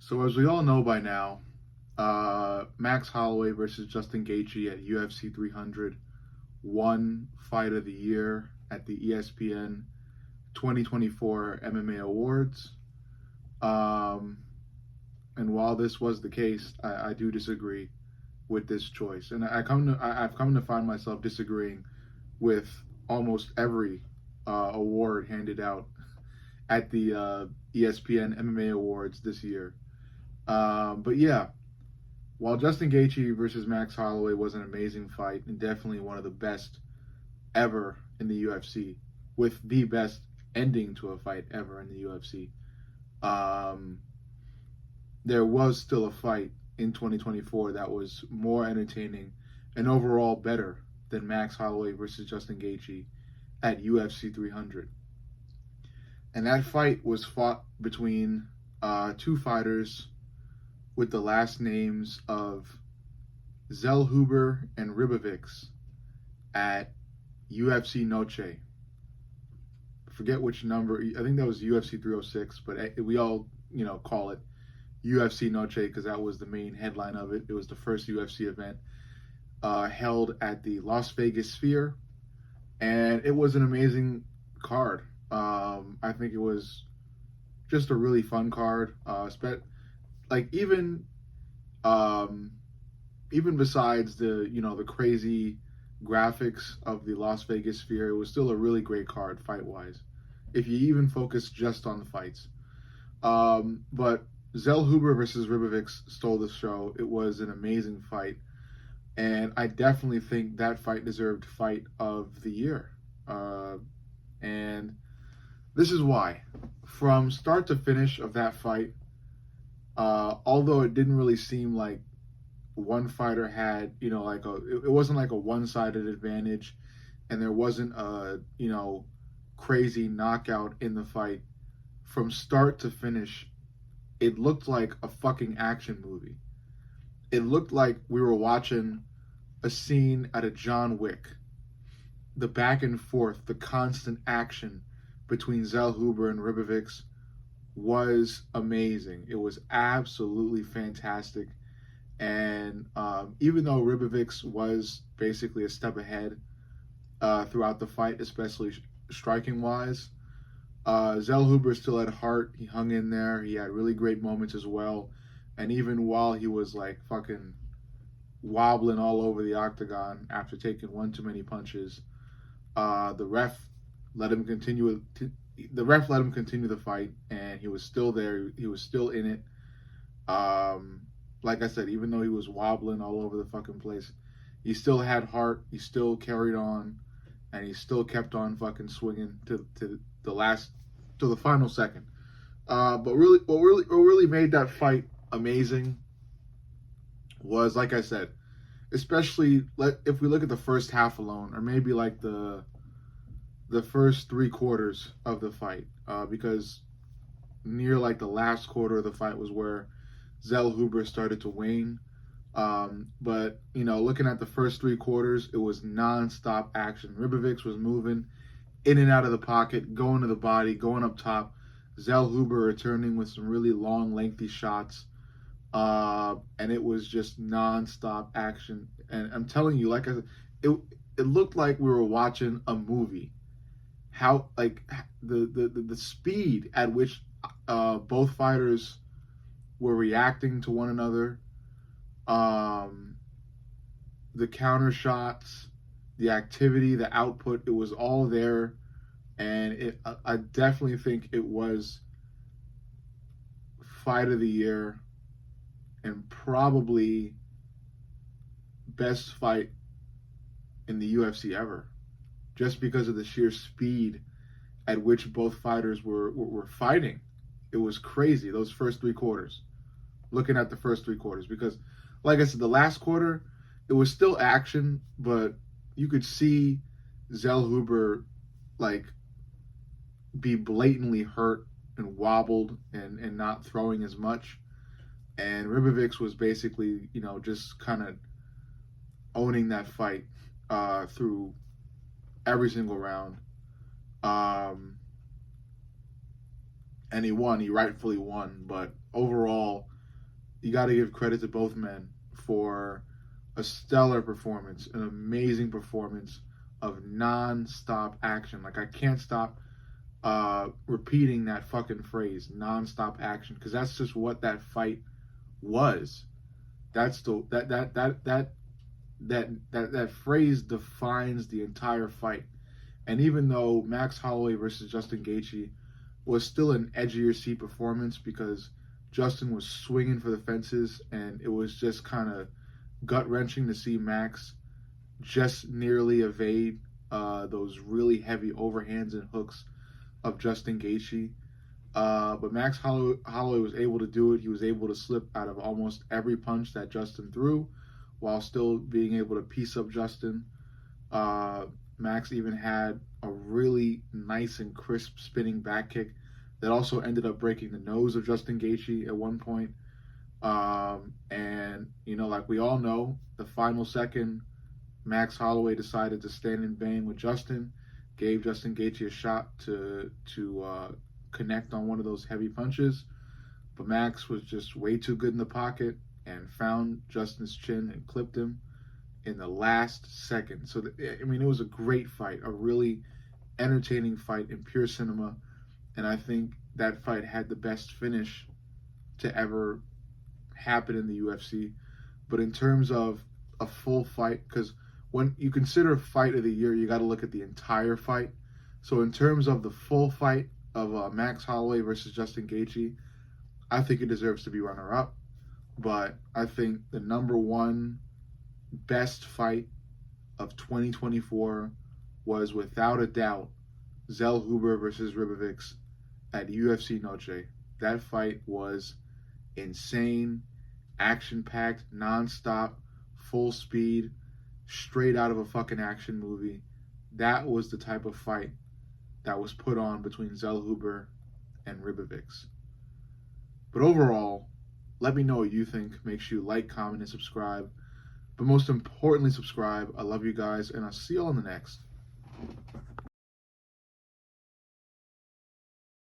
So as we all know by now, Max Holloway versus Justin Gaethje at UFC 300 won Fight of the Year at the ESPN 2024 MMA Awards. Um, and while this was the case, I do disagree with this choice, and I've come to find myself disagreeing with almost every award handed out at the ESPN MMA Awards this year. But yeah, while Justin Gaethje versus Max Holloway was an amazing fight and definitely one of the best ever in the UFC, with the best ending to a fight ever in the UFC, um, there was still a fight in 2024 that was more entertaining and overall better than Max Holloway versus Justin Gaethje at UFC 300. And that fight was fought between two fighters with the last names of Zellhuber and Ribovics at UFC Noche. I forget which number. I think that was UFC 306, but we all, call it UFC Noche because that was the main headline of it. It was the first UFC event held at the Las Vegas Sphere, and it was an amazing card. I think it was just a really fun card. Like even besides the crazy graphics of the Las Vegas Sphere, it was still a really great card fight wise. If you even focus just on the fights, but Zellhuber versus Ribovics stole the show. It was an amazing fight, and I definitely think that fight deserved Fight of the Year. And this is why. From start to finish of that fight, although it didn't really seem like one fighter had, it wasn't like a one-sided advantage, and there wasn't a, crazy knockout in the fight. From start to finish, it looked like a fucking action movie. It looked like we were watching a scene at a John Wick. The back and forth, the constant action between Zellhuber and Ribovics was amazing. It was absolutely fantastic. And even though Ribovics was basically a step ahead throughout the fight, especially striking wise, Zellhuber still had heart. He hung in there. He had really great moments as well. And even while he was like fucking wobbling all over the octagon after taking one too many punches, the ref let him continue. The fight, and he was still there. He was still in it. Like I said, even though he was wobbling all over the fucking place, he still had heart. He still carried on, and he still kept on fucking swinging to the final second. But what really made that fight amazing was, like I said, especially if we look at the first half alone, or maybe like the first 3/4 of the fight, because near like the last quarter of the fight was where Zellhuber started to wane. But looking at the first 3/4, it was non-stop action. Ribovics was moving in and out of the pocket, going to the body, going up top. Zellhuber returning with some really long, lengthy shots. And it was just non-stop action. And I'm telling you, like I said, it looked like we were watching a movie. How, like, the speed at which both fighters were reacting to one another, the counter shots, the activity, the output, it was all there. And I definitely think it was Fight of the Year and probably best fight in the UFC ever, just because of the sheer speed at which both fighters were fighting. It was crazy, those first 3/4. Looking at the first 3/4, because, like I said, the last quarter, it was still action, but you could see Zellhuber, like, be blatantly hurt and wobbled and not throwing as much. And Ribovics was basically, just kind of owning that fight through every single round. And he won. He rightfully won. But overall, you got to give credit to both men for a stellar performance, an amazing performance of non-stop action. Like, I can't stop repeating that fucking phrase, non-stop action, because that's just what that fight was. That's the that phrase defines the entire fight. And even though Max Holloway versus Justin Gaethje was still an edgier seat performance because Justin was swinging for the fences, and it was just kind of gut-wrenching to see Max just nearly evade those really heavy overhands and hooks of Justin Gaethje. But Max Holloway was able to do it. He was able to slip out of almost every punch that Justin threw while still being able to piece up Justin. Max even had a really nice and crisp spinning back kick that also ended up breaking the nose of Justin Gaethje at one point. And, like we all know, the final second, Max Holloway decided to stand in vain with Justin, gave Justin Gaethje a shot to connect on one of those heavy punches. But Max was just way too good in the pocket and found Justin's chin and clipped him in the last second. So, it was a great fight, a really entertaining fight in pure cinema. And I think that fight had the best finish to ever happen in the UFC. But in terms of a full fight, because when you consider fight of the year, you got to look at the entire fight. So in terms of the full fight of Max Holloway versus Justin Gaethje, I think it deserves to be runner-up. But I think the number one best fight of 2024 was without a doubt Zell Huber versus Ribovics at UFC Noche. That fight was insane, action-packed, non-stop, full speed, straight out of a fucking action movie. That was the type of fight that was put on between Zell Huber and Ribovics. But overall, let me know what you think. Make sure you like, comment, and subscribe. But most importantly, subscribe. I love you guys, and I'll see you all in the next.